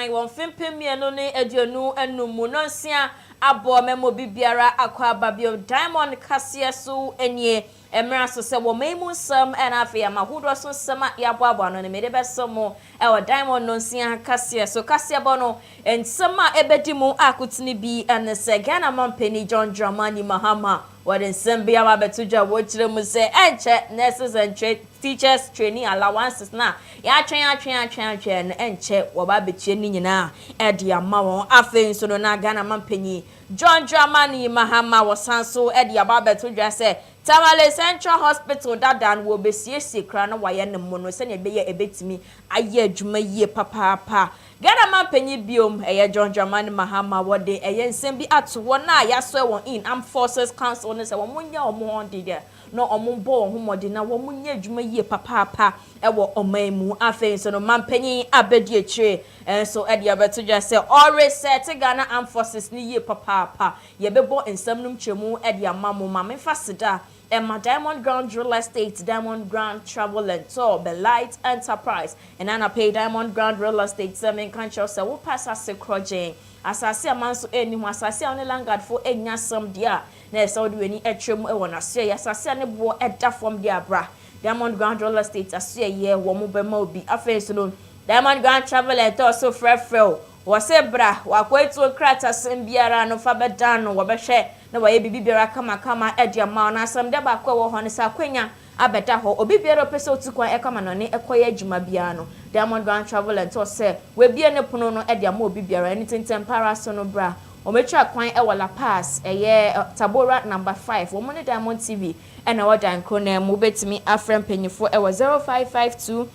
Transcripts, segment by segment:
kan won fempemienu ne aduonu enum no nsia abo memo bibiara akwa babio Diamond Kasia so enie emra so se wo memu sam na afia mahodo so sama yabo no ne mede besomo e wo Diamond no nsia Kasia so Kasia bono ensama ebedimu akutini bi ene se Ghana Mampani John Dramani Mahama Waden Sambia Babetuja Wochre Muse enche nurses and teachers training allowances na ya twen enche woba betie ni nyina e de ama won afen so no na Ghana Mampani John Dramani Mahama wasanso e de ababetuja se Tamale Central Hospital dadan wo besiesie kra na waye ne mo no se ne beye ebetimi aye adwuma yie papa Ghana Mampani biom eye John Dramani Mahama wode eye nsem bi ato wona yaso won in Armed Forces Council ne se wo munya omo hondi de no omo bo ho mode na wo munya adwuma yie papa e wo omamu afen so no Mampani abedi akire so e de abeto say always set Ghana Armed Forces ni yie papa ye bebo nsem num chemu e de amamo ma me fasida Emma Diamond Grand Real Estate, Diamond Grand Travel and Tour, Belight Enterprise, and Anna Pay Diamond Grand Real Estate, Seven Country, so we'll pass us a crojing. As I say, a man so any was I say on the langard for any some dear. Next, so do any etrim when I say, as I say, any boy at that from dear bra. Diamond Grand Real Estate, I say, yeah, one mobile mobi, a face alone. Diamond Grand Travel and Tour, so frefro. Wase bra wakwetuokrata sembiara no fabedano wabehwe na waye bibibiara kama edia ma na asam de ba kwa wo ho ne sa kwanya abeda ho obibiara pese otukwan ekama no ne ekoye adwuma bia no Diamond Grand Travel and Tour say we bia ne pono no edia ma obibiara anything tempara so no bra ometwa kwan e wala pass eye Tabora number 5 wo mo ne Diamond TV e na wadan krona mu betimi afrem panyifo e wo 0552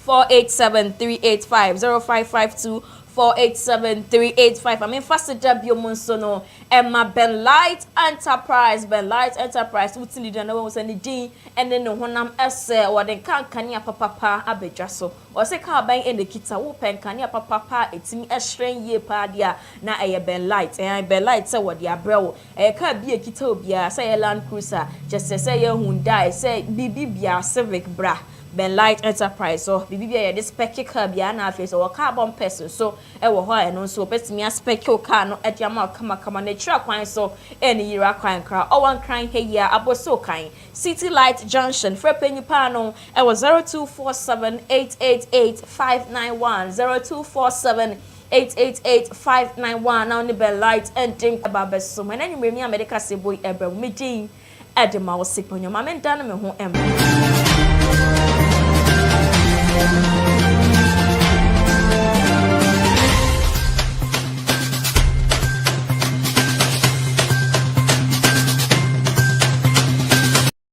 487385 0552 487385. I mean, first debut monsono. Emma Belight Enterprise What's the no was any D and then no one essay or then can't kanya papa abejaso or say car bang in the kita open kanya papa it's me a strain ye padia na a Belight and Belight say what ya bro a car be a kitobia say a Land Cruiser just say a Hyundai say BB Civic bra Belight Enterprise so bibia this spec car bia na face or carbon person so e wo ho e no so betimi spec car no e dia ma kama na tra kwan so any yira kwan kra o wan kran he ya aboso kan City Light Junction frepenyi pa no e wo 0247888591 0247888591 now ni Belight and think about beso man any me America say boy ebra me din edema wo siponyo ma me dan me ho em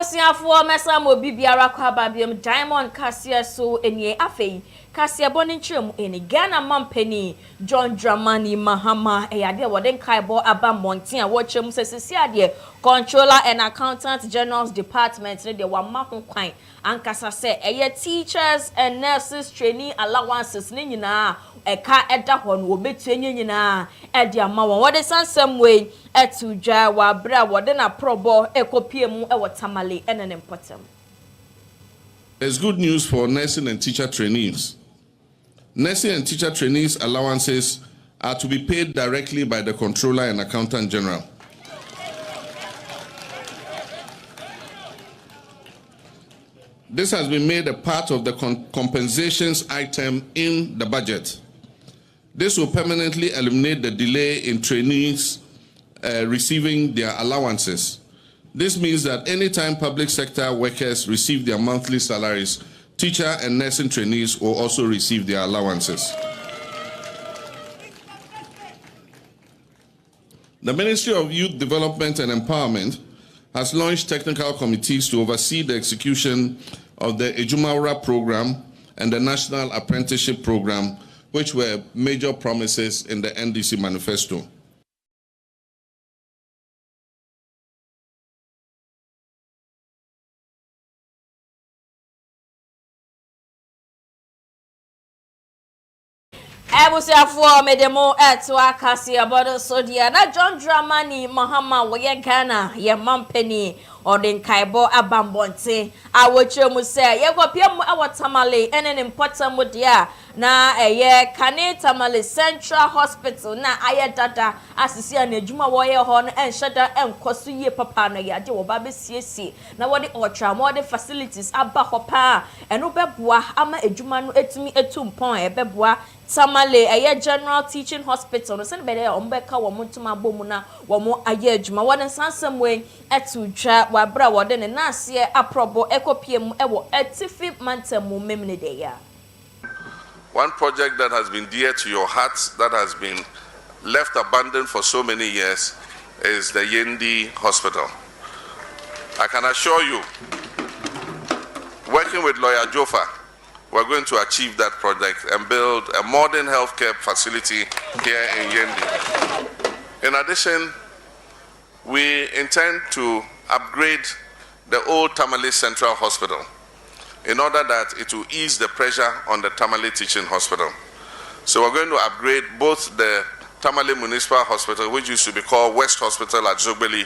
Siafo mesa mo bibiara kwa babiem Diamond Kasia so enie afei Kasia boni ntrem eni Ghana Mampani John Dramani Mahama eyade woden kaibo aba monten a wo chrem sesisi ade Controller and Accountant General's Department ne de wa mahon kwan ankasa se eye teachers and nurses training allowances ne nyina eka eda ho no obetu nyina e de ama won wode sansam we etudwa wa bra wode na probo ekopie mu e wotamale enen important. There's good news for nursing and teacher trainees. Nursing and teacher trainees allowances are to be paid directly by the Controller and Accountant General. This has been made a part of the compensations item in the budget. This will permanently eliminate the delay in trainees receiving their allowances. This means that anytime public sector workers receive their monthly salaries, teacher and nursing trainees will also receive their allowances. The Ministry of Youth Development and Empowerment has launched technical committees to oversee the execution of the Ejumaura program and the National Apprenticeship Program, which were major promises in the NDC manifesto. Ebusiafo medemo etwa Kasia bodo sodia na John Dramani Mahama we Ghana ye Mampani ɔde nkaebɔ abambɔnte a wɔkyerɛ mu sɛ yɛkɔpia mu awɔ Tamale ɛne ne mpɔtam mu deɛ na ɛyɛ Kane Tamale Central Hospital na ayɛ dada asisi a n'adwuma wɔyɛ hɔ no ɛnhyɛ da ɛnkɔ so yie papa na yɛade wɔ ba besiesie na wɔde ultramodern facilities aba hɔ pa ɛno bɛboa ama adwuma no etumi etu mpɔn ɛbɛboa Tamale ɛyɛ General Teaching Hospital no sɛ bɛde ɔmbɛka wɔ mo ntoma bɔ mu na wɔ mo ayɛ adwuma wɔde nsansɛm wei ɛtu twa wabra wɔde ne naaseɛ aprɔbɔ ɛkɔpie mu ɛwɔ etifi mantam mu memne de ya. One project that has been dear to your hearts, that has been left abandoned for so many years, is the Yendi Hospital. I can assure you, working with Lawyer Jofa, we're going to achieve that project and build a modern healthcare facility here in Yendi. In addition, we intend to upgrade the old Tamale Central Hospital in order that it will ease the pressure on the Tamale Teaching Hospital. So we're going to upgrade both the Tamale Municipal Hospital, which used to be called West Hospital at Zogbeli,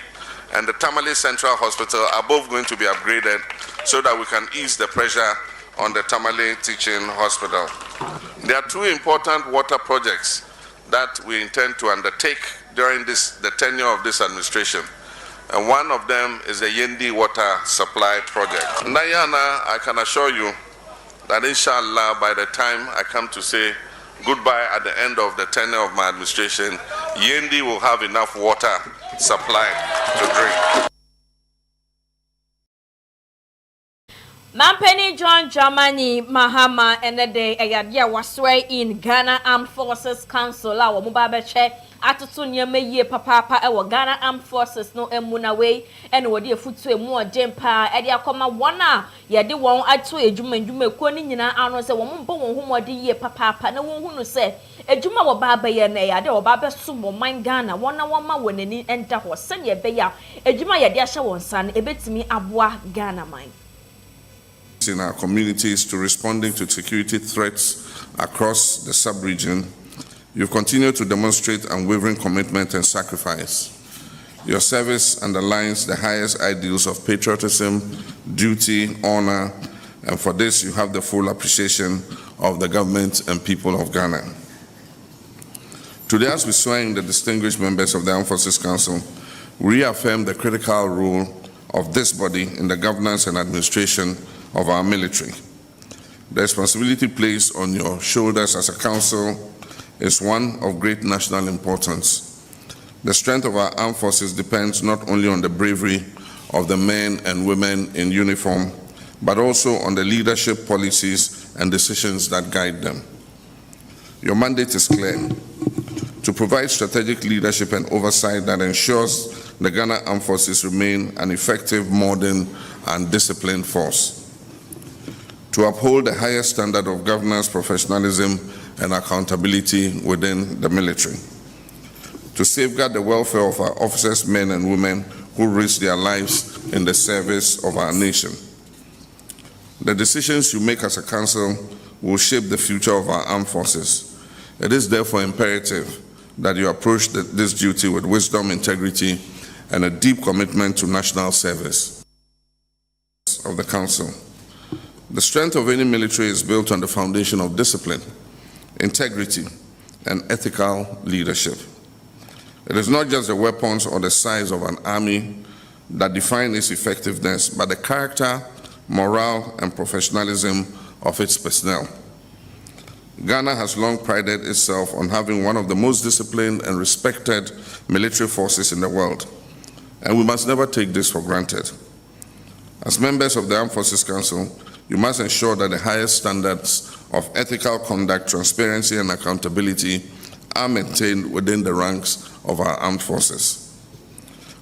and the Tamale Central Hospital are both going to be upgraded so that we can ease the pressure on the Tamale Teaching Hospital. There are two important water projects that we intend to undertake during the tenure of this administration. And one of them is the Yendi Water Supply Project. Nayana, I can assure you that inshallah, by the time I come to say goodbye at the end of the tenure of my administration, Yendi will have enough water supply to drink. Mampeni John Germany Mahama and the day ayadia waswe in Ghana Armed Forces Council la mubabeche atutu nyame ye papa e Ghana Armed Forces no emuna we ene wode afutu emu odempa e de akoma wona ye de won atu ejuma ko ni nyina ano se wo mbo won humode ye papa na won hunu se ejuma wo baba ye na ya de wo baba so mo man Ghana wona woma wonani enta ho se ne be ya ejuma ye de ahye won san ebetimi aboa Ghana man in our communities to responding to security threats across the sub-region. You've continued to demonstrate unwavering commitment and sacrifice. Your service underlines the highest ideals of patriotism, duty, honor, and for this you have the full appreciation of the government and people of Ghana. Today, as we swear in the distinguished members of the Armed Forces Council, we reaffirm the critical role of this body in the governance and administration of our military. The responsibility placed on your shoulders as a council is one of great national importance. The strength of our armed forces depends not only on the bravery of the men and women in uniform, but also on the leadership, policies, and decisions that guide them. Your mandate is clear: to provide strategic leadership and oversight that ensures the Ghana Armed Forces remain an effective, modern, and disciplined force. To uphold the highest standard of governance, professionalism, and accountability within the military. To safeguard the welfare of our officers, men and women who risk their lives in the service of our nation. The decisions you make as a council will shape the future of our armed forces. It is therefore imperative that you approach this duty with wisdom, integrity, and a deep commitment to national service of the council. The strength of any military is built on the foundation of discipline, integrity, and ethical leadership. It is not just the weapons or the size of an army that define its effectiveness, but the character, morale, and professionalism of its personnel. Ghana has long prided itself on having one of the most disciplined and respected military forces in the world, and we must never take this for granted. As members of the Armed Forces Council, you must ensure that the highest standards of ethical conduct, transparency, and accountability are maintained within the ranks of our armed forces.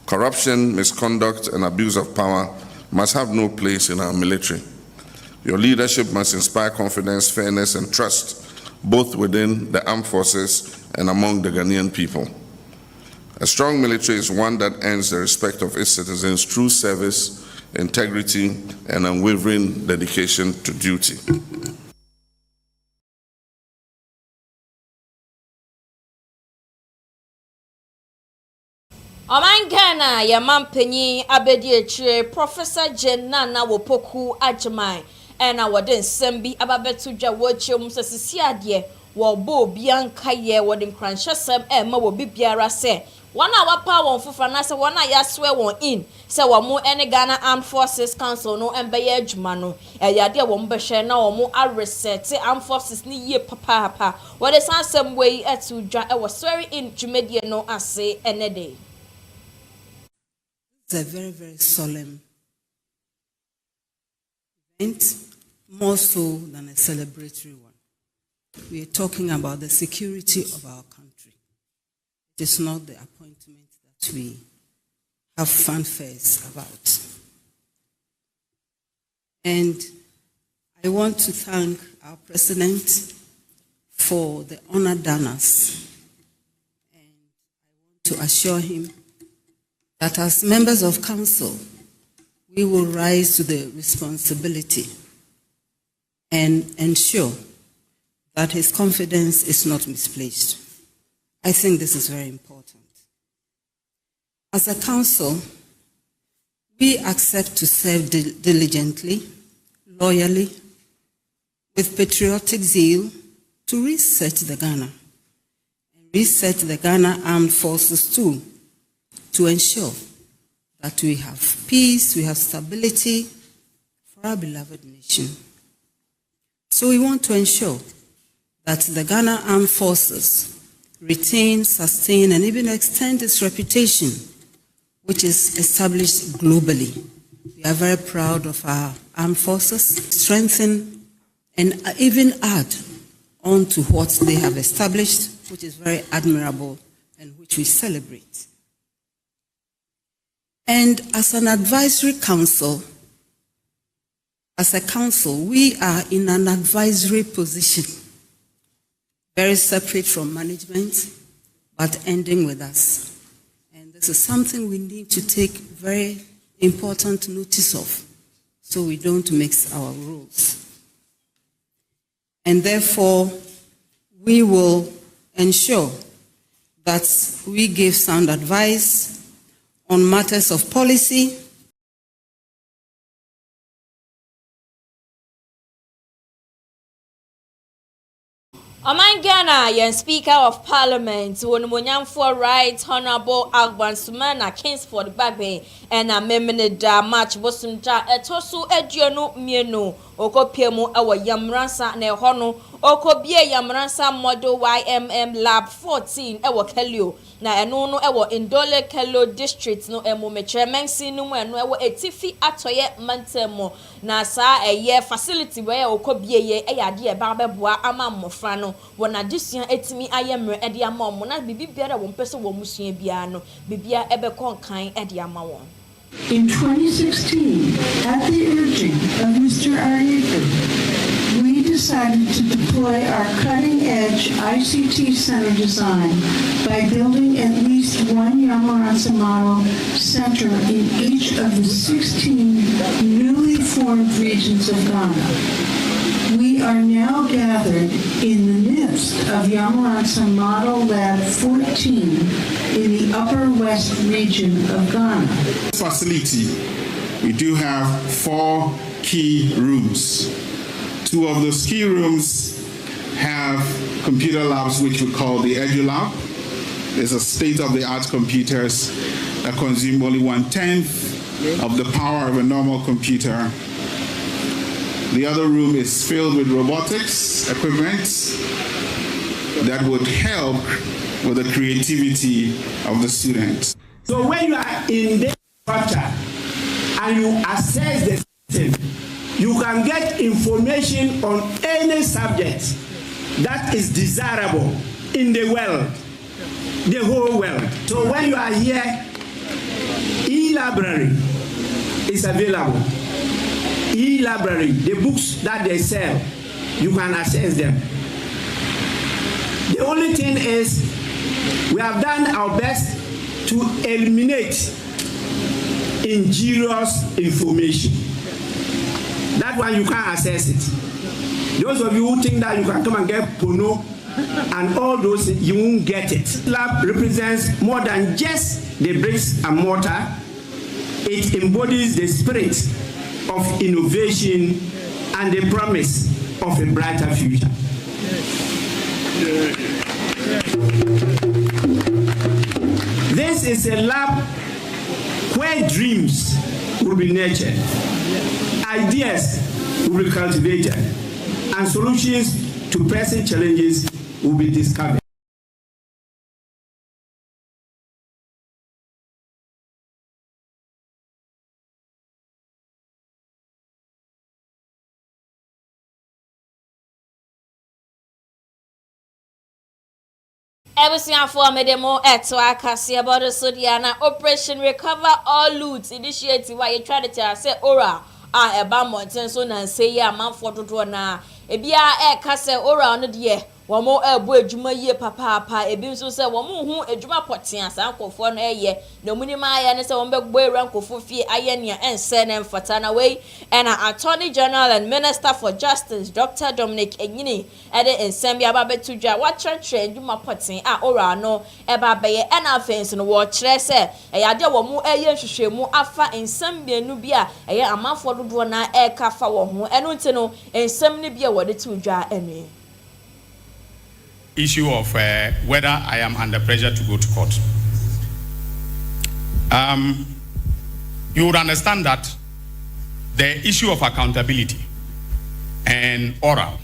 Corruption, misconduct, and abuse of power must have no place in our military. Your leadership must inspire confidence, fairness, and trust, both within the armed forces and among the Ghanaian people. A strong military is one that earns the respect of its citizens through service, integrity, and unwavering dedication to duty. Omangana Yamampenyi Abedi Professor Jenana Wopoku Ajamai and our den Sembi Ababetuja Wochum Sasiade Wabo Bianca ye Wadin Cranchasem Emma will be Biara say 1 hour power for Fanasa 1 hour swear one in so more any Ghana Armed Forces Council no and Bayage Mano a yadia won't be share now more I reset Armed Forces ni ye papa what is some way at to I was swearing in Jumedia no I say any day. It's a very, very solemn event, more so than a celebratory one. We are talking about the security of our country. It is not the appointment that we have fanfares about. And I want to thank our president for the honor done us. And I want to assure him that as members of council, we will rise to the responsibility and ensure that his confidence is not misplaced. I think this is very important. As a council, we accept to serve diligently, loyally, with patriotic zeal to reset the Ghana, and reset the Ghana Armed Forces too, to ensure that we have peace, we have stability for our beloved nation. So we want to ensure that the Ghana Armed Forces retain, sustain, and even extend its reputation, which is established globally. We are very proud of our armed forces, strengthen and even add on to what they have established, which is very admirable and which we celebrate. And as an advisory council, as a council, we are in an advisory position, very separate from management, but ending with us. And this is something we need to take very important notice of, so we don't mix our rules. And therefore, we will ensure that we give sound advice on matters of policy, Oman Ghana, yen Speaker of Parliament, Wonumunyam for Right, Honorable Agban Sumana, Kingsford Bagbe, and a Memenida Match Bosunja, a Tosu Ediono Mieno, Okopiemo, our Yamransa, Nehono, Okobia Yamransa Model YMM Lab 14, Ewa Kelio, na eno ewo Indole Kello District no emo metre mensi no eno ewo etifi atoye mantemo na sa eye facility where okobie ye eyade e ba beboa ama mmofra no wona disuan etimi ayemre ede ama omo na bibia da won pese wo musua bia no bibia ebe konkan ede ama won. In 2016, at the urging of Mr. Ariefe, we decided to deploy our cutting-edge ICT center design by building at least one Yamaransa model center in each of the 16 newly formed regions of Ghana. We are now gathered in the midst of Yamaransa Model Lab 14 in the Upper West region of Ghana. Facility, we do have 4 key rooms. 2 of those key rooms have computer labs, which we call the EduLab. There's a state-of-the-art computers that consume only 1/10 of the power of a normal computer. The other room is filled with robotics equipment that would help with the creativity of the students. So when you are in the structure and you assess the system, you can get information on any subject that is desirable in the world, the whole world. So when you are here, e-library is available. E-library, the books that they sell, you can access them. The only thing is, we have done our best to eliminate injurious information. That one you can't access it. Those of you who think that you can come and get porno and all those, you won't get it. Lab represents more than just the bricks and mortar. It embodies the spirit of innovation and the promise of a brighter future. This is a lab where dreams will be nurtured, ideas will be cultivated, and solutions to pressing challenges will be discovered. Ebusiafo medemo eto akase about so dia na Operation Recover All Loot initiative why you try to tell say ora eba mountain so na say ya manfo dodo na ebia kase ora no de womo ebu adwuma yie papa ebi nso se womo hu adwuma poten asankofo no na munima aya ne se wombe gbo erankofo fie aye ne ense ne mfata na we na Attorney General and Minister for Justice Dr. Dominic Enyini ede ensem ya babetudwa wa trere adwuma poten ora no eba beye na afense no wo kire se yade womo nhwehwemu afa ensem bienu bia amanfo dodo na kafa wo ho eno nti no ensem ne bia wode tudwa ene issue of whether I am under pressure to go to court. You would understand that the issue of accountability and oral,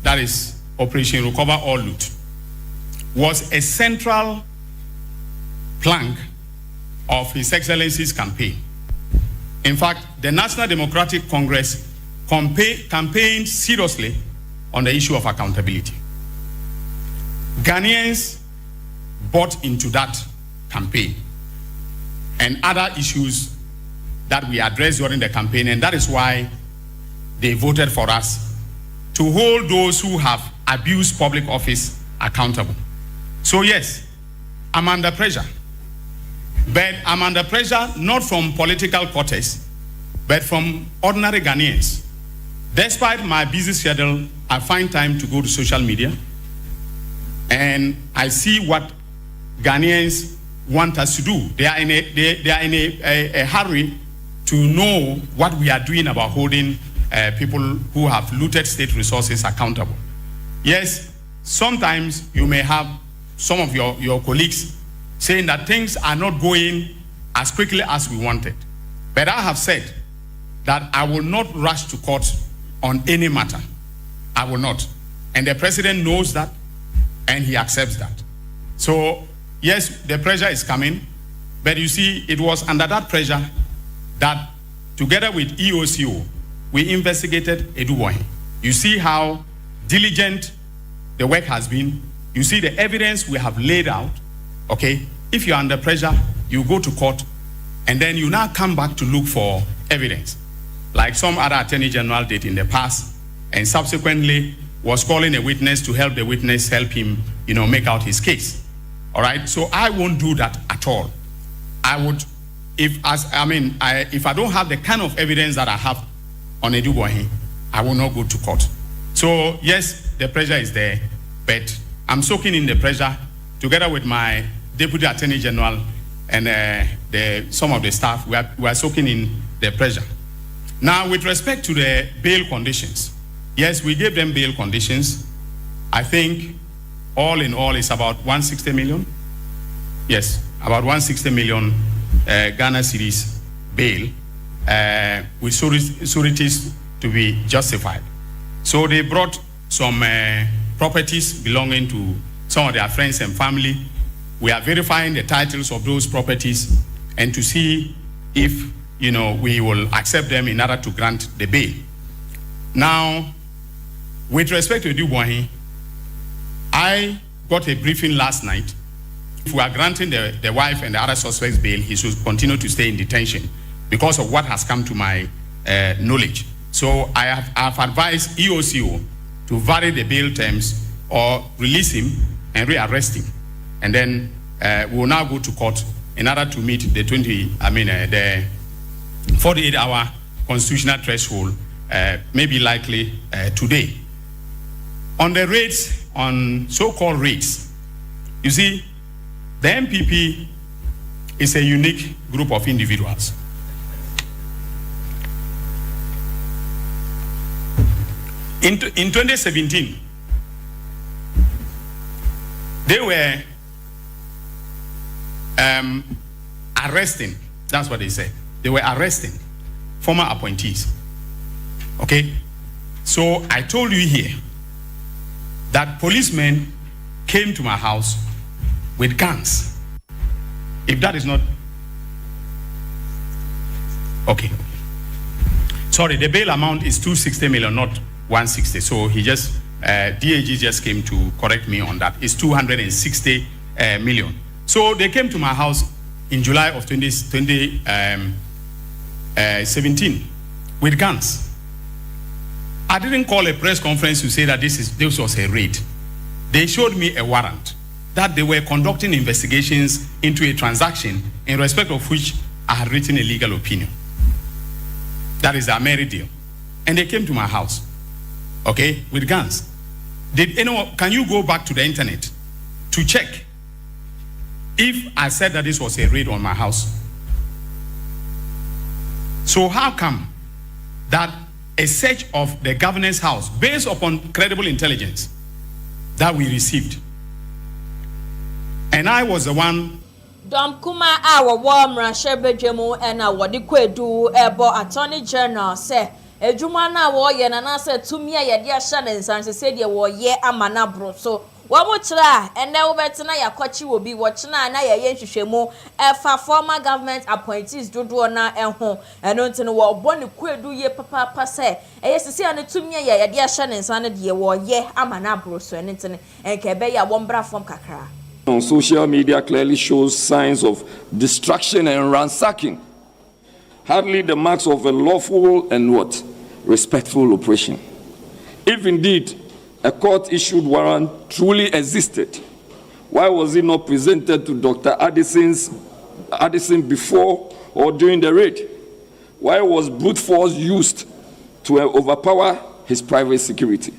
that is Operation Recover All Loot, was a central plank of His Excellency's campaign. In fact, the National Democratic Congress campaigned seriously on the issue of accountability. Ghanaians bought into that campaign and other issues that we addressed during the campaign, and that is why they voted for us to hold those who have abused public office accountable. So yes, I'm under pressure, but I'm under pressure not from political quarters, but from ordinary Ghanaians. Despite my busy schedule, I find time to go to social media, and I see what Ghanaians want us to do. They are in a hurry to know what we are doing about holding people who have looted state resources accountable. Yes, sometimes you may have some of your colleagues saying that things are not going as quickly as we wanted. But I have said that I will not rush to court on any matter. I will not. And the president knows that, and he accepts that. So, yes, the pressure is coming, but you see, it was under that pressure that, together with EOCO, we investigated Eduboahin. You see how diligent the work has been. You see the evidence we have laid out, okay? If you're under pressure, you go to court, and then you now come back to look for evidence, like some other Attorney General did in the past, and subsequently was calling a witness to help the witness help him, make out his case. All right, so I won't do that at all. I would, if I don't have the kind of evidence that I have on Eduboahin, I will not go to court. So yes, the pressure is there, but I'm soaking in the pressure together with my Deputy Attorney General and some of the staff. We are soaking in the pressure. Now, with respect to the bail conditions, yes, we gave them bail conditions. I think all in all it's about 160 million. Yes, about 160 million Ghana cedis bail with sureties to be justified. So they brought some properties belonging to some of their friends and family. We are verifying the titles of those properties and to see if we will accept them in order to grant the bail. Now, with respect to Eduboahin, I got a briefing last night. If we are granting the wife and the other suspects bail, he should continue to stay in detention because of what has come to my knowledge. So I have advised EOCO to vary the bail terms or release him and rearrest him. And then we will now go to court in order to meet the 48-hour constitutional threshold, maybe likely today. On the raids on so-called rates. You see, the MPP is a unique group of individuals. In 2017, they were arresting, that's what they said. They were arresting former appointees. Okay? So I told you here that policemen came to my house with guns. If that is not okay. Sorry, the bail amount is 260 million, not 160. So he just DAG just came to correct me on that. It's 260 million. So they came to my house in July of 2017 with guns. I didn't call a press conference to say that this was a raid. They showed me a warrant that they were conducting investigations into a transaction in respect of which I had written a legal opinion. That is the Ameri deal. And they came to my house, okay, with guns. Can you go back to the internet to check if I said that this was a raid on my house? So how come that a search of the governor's house based upon credible intelligence that we received, and I was the one Dom Kuma our warm Rashebejemu and our Dikwedu Ebo Attorney General say Ejuma na wo ye na say to me ya dia sha ne nsan se dia wo ye amana bro so wo mo kira ene wo betina ya kwachi wo bi wo kina na ye nhwehwemu efa former government appointees dodo na eho eno ntino wo bo ne kwedu ye papa say eye sisi ane to me ya dia sha ne nsan dia wo ye amana bro so ene ntino enke be ya wo mbra form kakra on social media clearly shows signs of destruction and ransacking. Hardly the marks of a lawful and respectful operation. If indeed a court-issued warrant truly existed, why was it not presented to Dr. Addison before or during the raid? Why was brute force used to overpower his private security?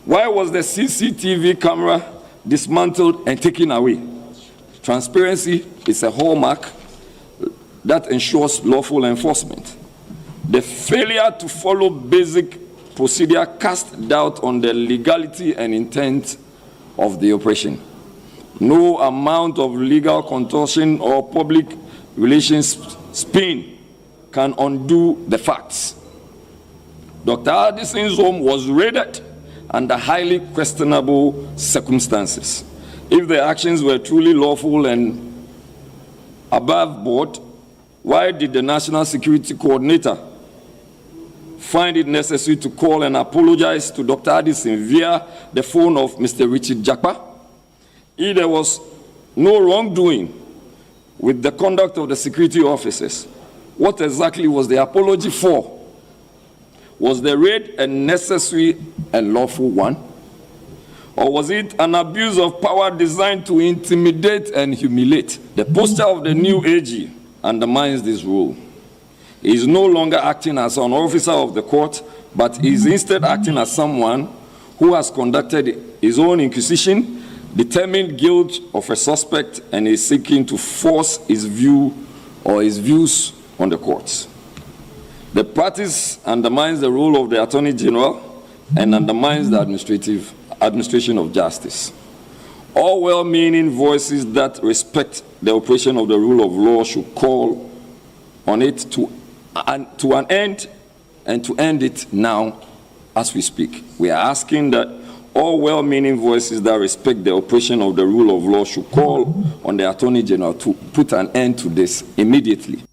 Why was the CCTV camera dismantled and taken away? Transparency is a hallmark that ensures lawful enforcement. The failure to follow basic procedure cast doubt on the legality and intent of the operation. No amount of legal contortion or public relations spin can undo the facts. Dr. Addison's home was raided under highly questionable circumstances. If the actions were truly lawful and above board, why did the National Security Coordinator find it necessary to call and apologize to Dr. Addison via the phone of Mr. Richard Jakpa? If there was no wrongdoing with the conduct of the security officers, what exactly was the apology for? Was the raid a necessary and lawful one? Or was it an abuse of power designed to intimidate and humiliate? The posture of the new AG undermines this rule. He is no longer acting as an officer of the court, but is instead acting as someone who has conducted his own inquisition, determined guilt of a suspect, and is seeking to force his view or his views on the courts. The practice undermines the role of the Attorney General and undermines the administration of justice. All well-meaning voices that respect the operation of the rule of law should call on it to an end, and to end it now as we speak. We are asking that all well-meaning voices that respect the operation of the rule of law should call on the Attorney General to put an end to this immediately.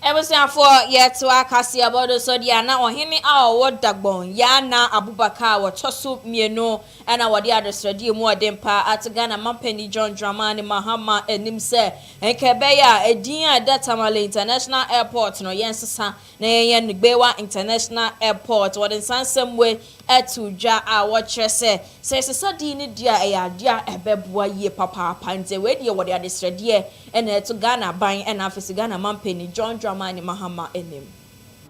Ebusiafo yetu akasi abodo so dia na ohene a owo dagbon ya na Abubakar wo toso mienu na wode adosredi mu odempa at Ghana Mampani John Dramani Mahama enimse enkebe ya edin a Tamale International Airport no yensesa na yen Gbewa International Airport wode sansemwe etudwa a wo kyerese sesesa di ni dia ya dia ebeboa ye papa pante we dia wode adosredi na etu Ghana ban na afisi Ghana Mampani John Mahama enim.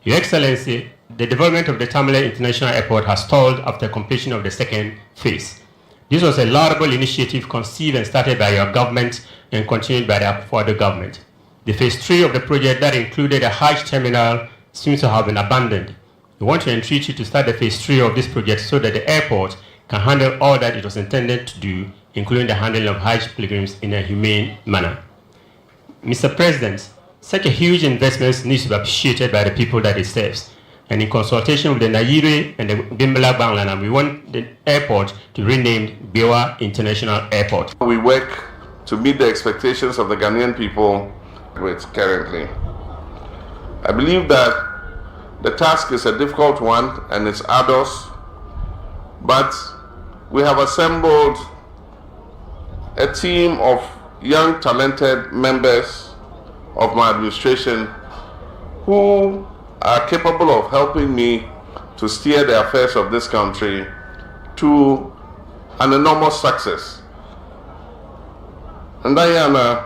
Your Excellency, the development of the Tamale International Airport has stalled after completion of the second phase. This was a laudable initiative conceived and started by your government and continued by the Akufo-Addo government. The phase 3 of the project that included a Hajj terminal seems to have been abandoned. We want to entreat you to start the phase 3 of this project so that the airport can handle all that it was intended to do, including the handling of Hajj pilgrims in a humane manner. Mr. President, such a huge investment needs to be appreciated by the people that it serves. And in consultation with the Nayiri and the Bimbala Bangladesh, we want the airport to be renamed Gbewa International Airport. We work to meet the expectations of the Ghanaian people with currently. I believe that the task is a difficult one and it's arduous, but we have assembled a team of young, talented members of my administration who are capable of helping me to steer the affairs of this country to an enormous success. And Diana,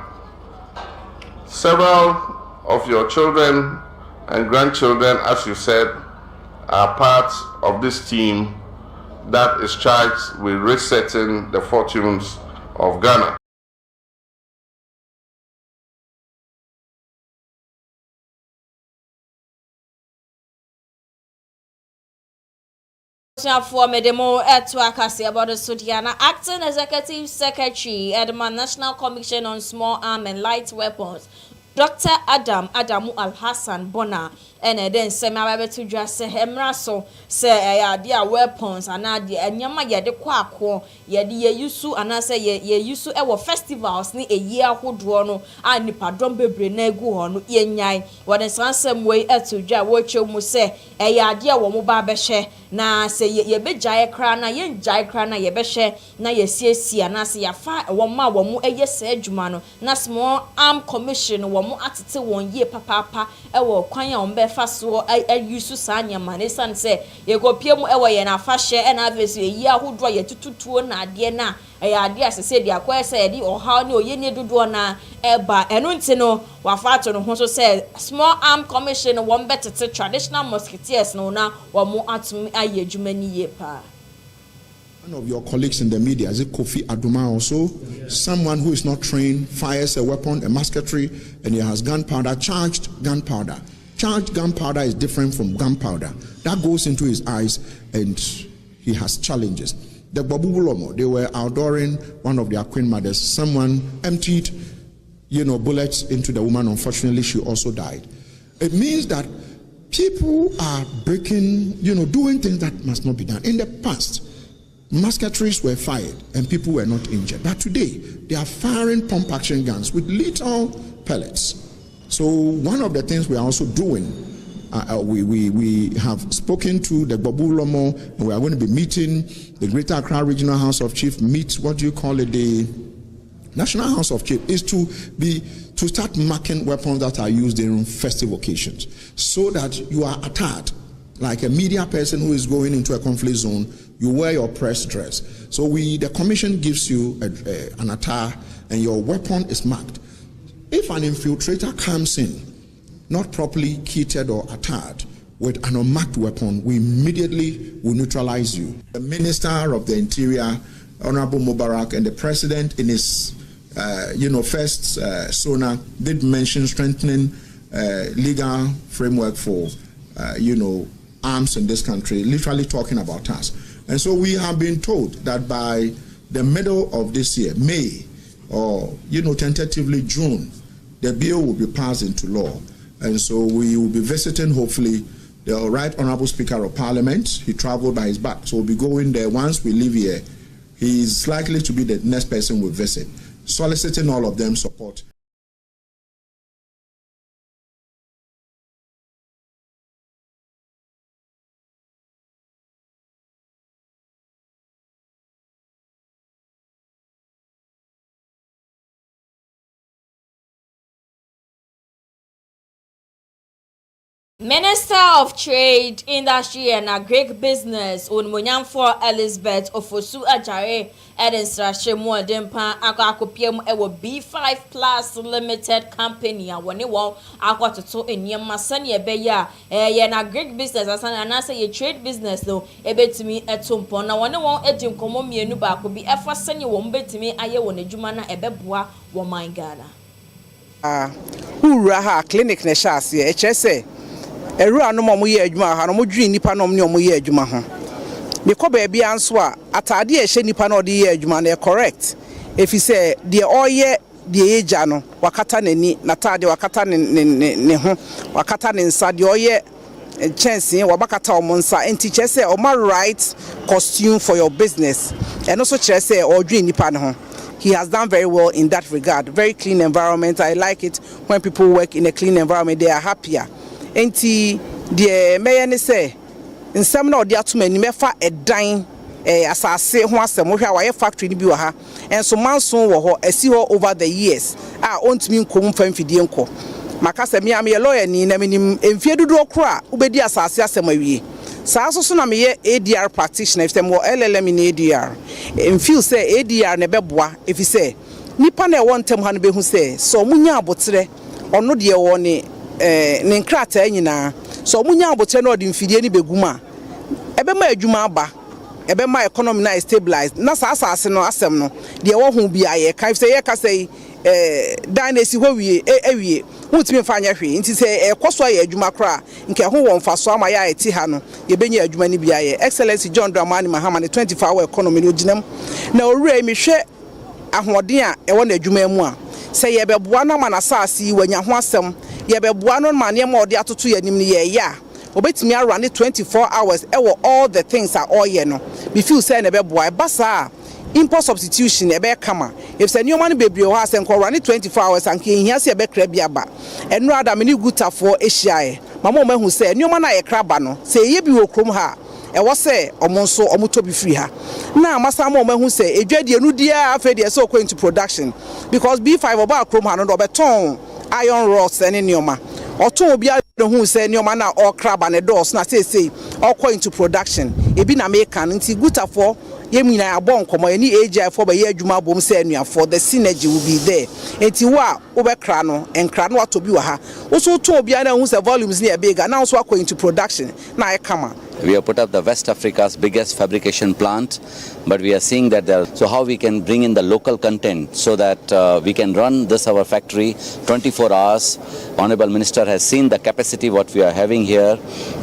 several of your children and grandchildren, as you said, are part of this team that is charged with resetting the fortunes of Ghana. For Medemo to Akasi about the Sudiana, acting executive secretary at the National Commission on Small Arms and Light Weapons, Dr. Adamu Al-Hassan Bona, and then Semabe to just say Hemraso, say idea weapons and idea and Yama Yade Quako, Yadi Yusu, and I say ye Yusu our festivals ni a year who drono, and Nipadron Bebre go on Yenyai, what is some way to Ja watch you must say a idea womuba beshe. Na say ye be jai krana ye jai krana ye beshe na ye sie na say ya fa woma womu eye se adwuma no na small arm commission womu atete won ye papa e wo kwan ya ombe fa so ayusu sa nyama ne san say ye go pie mu e wo ye na fa hye e na avesi ye ahodo ye tututuo na ade na e ade asese dia kwa say ye di oha ne oye ne dodo na eba eno nti no wa fa to no ho so say small arm commission won betete traditional musketeers no na womu atumi one of your colleagues in the media, is it Kofi Aduma also? Someone who is not trained fires a weapon, a musketry, and he has gunpowder, charged gunpowder. Charged gunpowder is different from gunpowder. That goes into his eyes and he has challenges. The Babubulomo, they were outdooring one of their queen mothers. Someone emptied, bullets into the woman. Unfortunately, she also died. It means that people are breaking, doing things that must not be done. In the past, musketries were fired and people were not injured. But today, they are firing pump action guns with lethal pellets. So one of the things we are also doing, we have spoken to the Babulomo, and we are going to be meeting the Greater Accra Regional House of Chiefs, the National House of Chiefs, is to start marking weapons that are used in festive occasions, so that you are attacked like a media person who is going into a conflict zone. You wear your press dress. So the commission gives you an attire, and your weapon is marked. If an infiltrator comes in, not properly kitted or attired, with an unmarked weapon, we immediately will neutralize you. The Minister of the Interior, Honorable Mubarak, and the President in his first SONA did mention strengthening legal framework for arms in this country, literally talking about us. And so we have been told that by the middle of this year, May, or tentatively June, the bill will be passed into law. And so we will be visiting, hopefully, the Right Honorable Speaker of Parliament. He traveled by his back, so we'll be going there. Once we leave here, he is likely to be the next person we visit, soliciting all of them support. Minister of Trade, Industry and Agribusiness, Unmunyamfo Elizabeth Ofosu Ajare, Edinstrashe Muadempa, Akopiem Ewo B5 Plus Limited Company, and when you want Aquatoto in Yamasani Beya, an agribusiness, as an answer your trade business, though, a bit to me at Tumpon. Now, when you want Edim Komomi Nuba could be a first send you won't bet to me, I want a Jumana Ebebwa, Woman Ghana. Who Raha Clinic Neshasi, HSA. Eru no mo ye adwuma ha no mo dwi nipa no mo ye adwuma ho me ko ba bia nso a atade e hye nipa no de ye adwuma na correct if you say de oye de eja no wakata nani na tade wakata ne ho wakata ne nsa de oye chance wabakata o nsa enti che say o ma right costume for your business and also che say o dwi nipa no ho. He has done very well in that regard. Very clean environment. I like it when people work in a clean environment, they are happier. Enti de meye ne se nsem na odi atumani mefa edan asase ho asem hwa wa factory ni bi wa ha enso manson wo ho asi ho over the years a ontumi nkom famfidie nko makasa mi am ye lawyer ni na minim emfie dudu okro ubedi asase asem awie saa so na meye ADR practitioner iftem wo LLM in ADR emfeel say ADR ne beboa if you say nipa na e won tem ha no behu say so munya abotre ono de wo ne ne nkrata nyina so munya abotre na odi mfidie ni beguma ebe ma adwuma aba ebe ma economy na stabilize na sa asase no asem no de wo hu bia ye kan say ye ka say dan esi ho wie ewie mutimi fa anya hwe nti say ekoso ye adwuma kra nke ho won fa so ama ya eti ha no ye benya adwuma ni bia ye Excellency John Dramani Mahama ne 24-hour economy no ginam na owura mi hwe ahoden a e wo na adwuma mu a say ye beboa na ma na asase wanya ho asem ye beboa no ma ne ma ode atoto ye nim ne ye ya obetimi run 24 hours e wo all the things are all ye no we feel say na beboa e basa import substitution e be kama if say new money bebre ho asem ko run 24 hours and ke hia se e be kra bia ba enu ada me ni gutafo ehia mama o mahu say new money e kra ba no say ye bi wo krom ha e wo say omonso omoto bi free ha na amasa ma o mahu say edwadie nu dia afedie so go into production because B5 oba krom ha no do beton iron rods and nioma oton obi who say nioma na all crab and doors na say all into production ebi na make kan nti gutafo yemina abon komo any AGI for be adwuma bom say anuafo the synergy will be there enti wo a wo be kra no enkra no atobi wa ha wo so ton obi na who say volumes near bigger now so go into production na e kama. We have put up the West Africa's biggest fabrication plant, but we are seeing that so how we can bring in the local content so that we can run this our factory 24 hours. Honorable Minister has seen the capacity what we are having here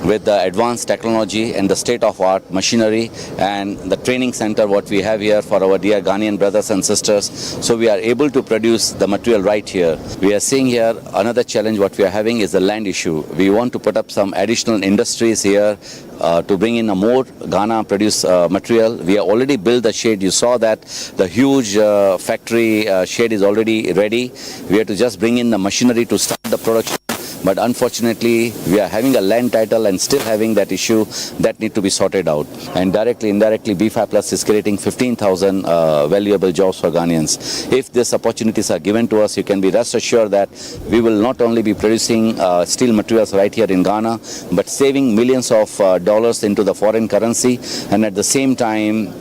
with the advanced technology and the state-of-art machinery and the training center what we have here for our dear Ghanaian brothers and sisters. So we are able to produce the material right here. We are seeing here another challenge what we are having is the land issue. We want to put up some additional industries here to bring in a more Ghana produce material. We have already built the shed. You saw that the huge factory shed is already ready. We have to just bring in the machinery to start the production. But unfortunately, we are having a land title and still having that issue that need to be sorted out. And directly, indirectly, B5 Plus is creating 15,000 valuable jobs for Ghanaians. If these opportunities are given to us, you can be rest assured that we will not only be producing steel materials right here in Ghana, but saving millions of dollars into the foreign currency. And at the same time,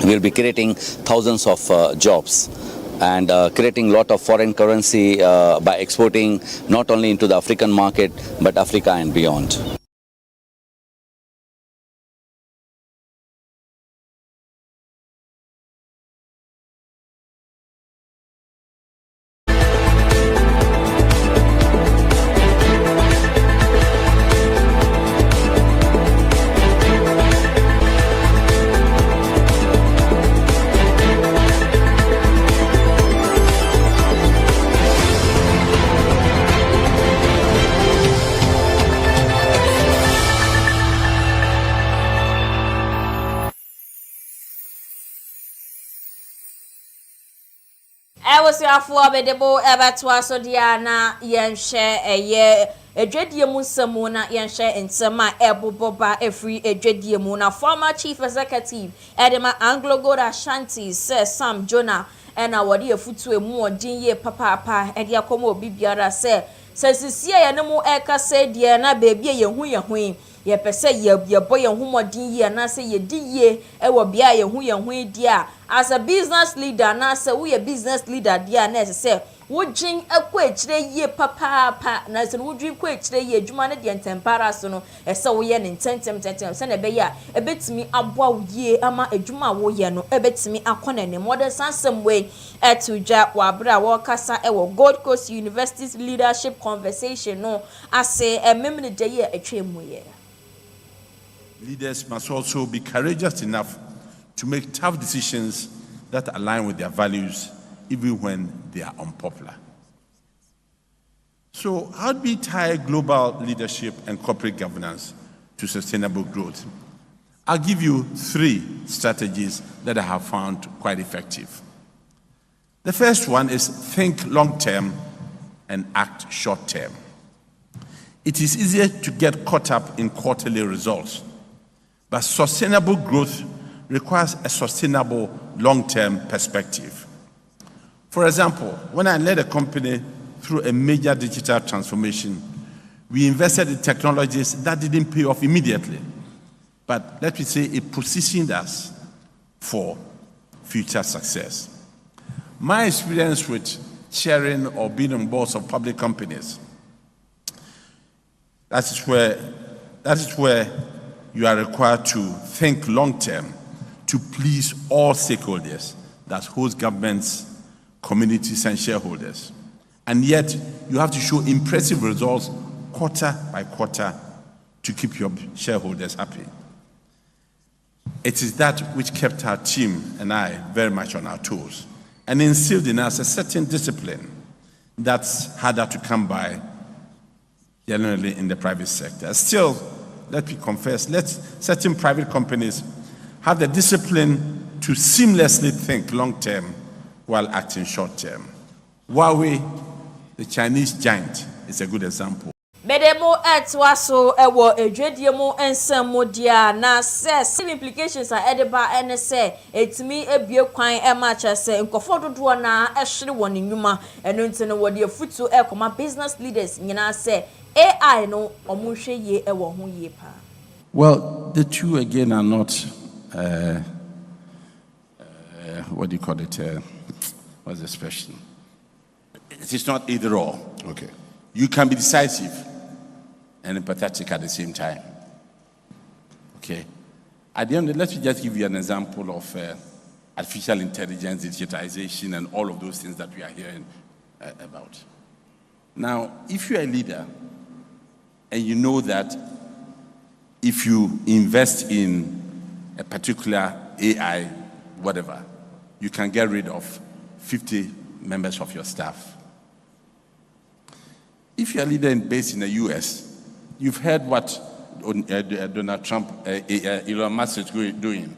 we'll be creating thousands of jobs. And creating a lot of foreign currency by exporting not only into the African market, but Africa and beyond. Awosiafo abedebo ebeto so dia na yenhye eye edwedie mu nsemu na yenhye nsema eboboba efri edwedie mu na former chief executive Edema Anglo Gold Ashanti Sir Sam Jonah ena wode efutu emu odin ye papa ede akomo obi biara se sesisia ya no mu eka se de na baby ye hu ye pese ye boy ye hu modin ye na se ye di ye e wo bia ye hu dia as a business leader na se we business leader dia na se wojin akwa ekire ye papa na se wodwi kwa ekire ye adwuma ne de ntempara so no ese wo ye ne ntentem se na be ya ebetimi aboa wo ye ama adwuma wo ye no ebetimi akona ne modern sansem way etuja wa bra wo kasa e wo Gold Coast University's leadership conversation no ase ememne de ye atwemu ye. Leaders must also be courageous enough to make tough decisions that align with their values, even when they are unpopular. So, how do we tie global leadership and corporate governance to sustainable growth? I'll give you 3 strategies that I have found quite effective. The first one is think long-term and act short-term. It is easier to get caught up in quarterly results, but sustainable growth requires a sustainable long-term perspective. For example, when I led a company through a major digital transformation, we invested in technologies that didn't pay off immediately, but let me say it positioned us for future success. My experience with chairing or being on boards of public companies, that is where you are required to think long-term to please all stakeholders, that host governments, communities, and shareholders. And yet, you have to show impressive results quarter by quarter to keep your shareholders happy. It is that which kept our team and I very much on our toes and instilled in us a certain discipline that's harder to come by generally in the private sector. Still, let me confess, certain private companies have the discipline to seamlessly think long-term while acting short-term. Huawei, the Chinese giant, is a good example. Bedemo etwaso ewo edwediemu ensemo dia na se implications are edeba ene se etimi ebie kwan e ma chese nkofo dodo na ehwere woni nwuma eno ntene wo de futu ekoma business leaders nyina se AI no omunhwe ye ewo ho ye pa. Well, the two again are not what do you call it? What's the expression? It is not either or. Okay. You can be decisive and empathetic at the same time. Okay. At the end, let me just give you an example of artificial intelligence, digitization, and all of those things that we are hearing about. Now, if you're a leader and you know that if you invest in a particular AI, whatever, you can get rid of 50 members of your staff. If you're a leader based in the US, you've heard what Donald Trump, Elon Musk is doing.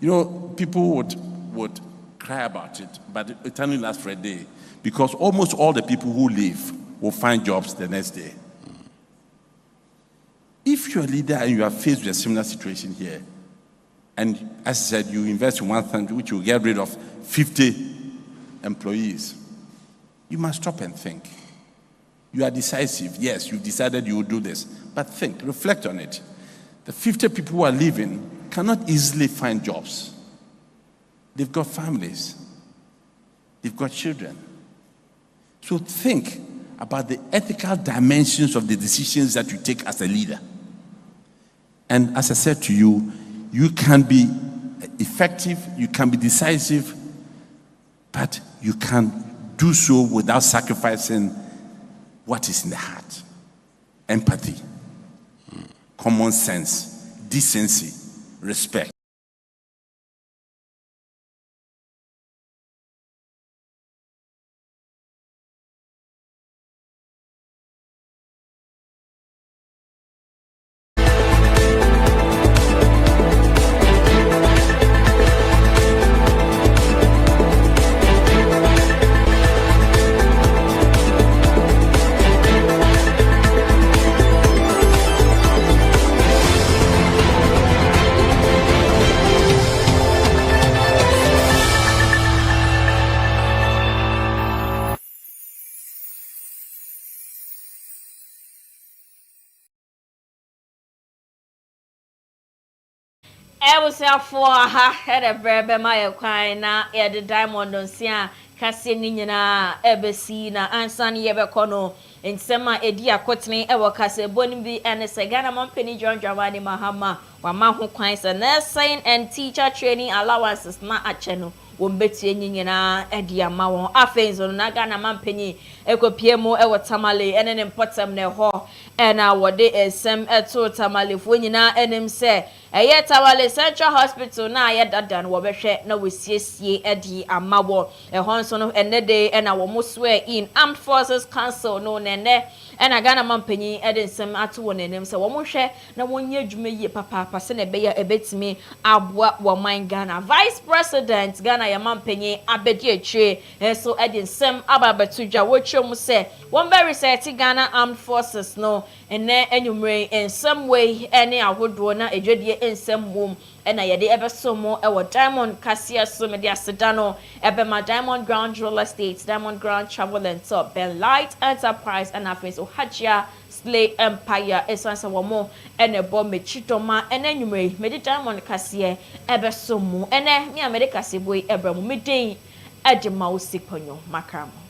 You know, people would cry about it, but it only lasts for a day because almost all the people who leave will find jobs the next day. If you're a leader and you are faced with a similar situation here, and as I said, you invest in one thing which will get rid of 50 employees, you must stop and think. You are decisive. Yes, you've decided you will do this, but think, reflect on it. The 50 people who are leaving cannot easily find jobs. They've got families. They've got children. So think about the ethical dimensions of the decisions that you take as a leader. And as I said to you, you can be effective, you can be decisive, but you can do so without sacrificing what is in the heart. Empathy, common sense, decency, respect. was here for had a brebe my crying na the diamond on Sia Cassinina Ebesina and San Yebecono in Sema Edia Cotney Ewa Case Bonimbi and a Sagana Mompany John Giovanni Mahama Wamahu Quines and nursing and teacher training allowances not at channel. Wombeti nyina edia mawo afenzo na Ghana mampeni ekopiemo ewo tamale enen potem ne ho na wode esem eto tamale fo nyina enem se eye tamale Central Hospital na aye dadan wo behwe na wosiesie edi amawo ho nso no enede na wo moswe in Armed Forces Council no nene na Ghana mampeni edensem ato wo nenem se wo mohwe na wonye adwuma yie papa pase na beya ebetimi aboa wo man Ghana Vice President Ghana ya mampenye abedi etwe so edensem ababetuja wochom se won be research Ghana Armed Forces no ene enyumre in some way any ahodo na edwedie ensem mom na yede ebesomo e wo Diamond Kasia so me dia sedano ebe ma Diamond Ground Real Estate Diamond Ground Travel and Top Ben Light Enterprise and afenso Hajia Slay Empire esansa womo ene bo mechitoma ene enyumre me Diamond Kasia ebesomo ene mi America seboy ebramu medin edema usiponyo makram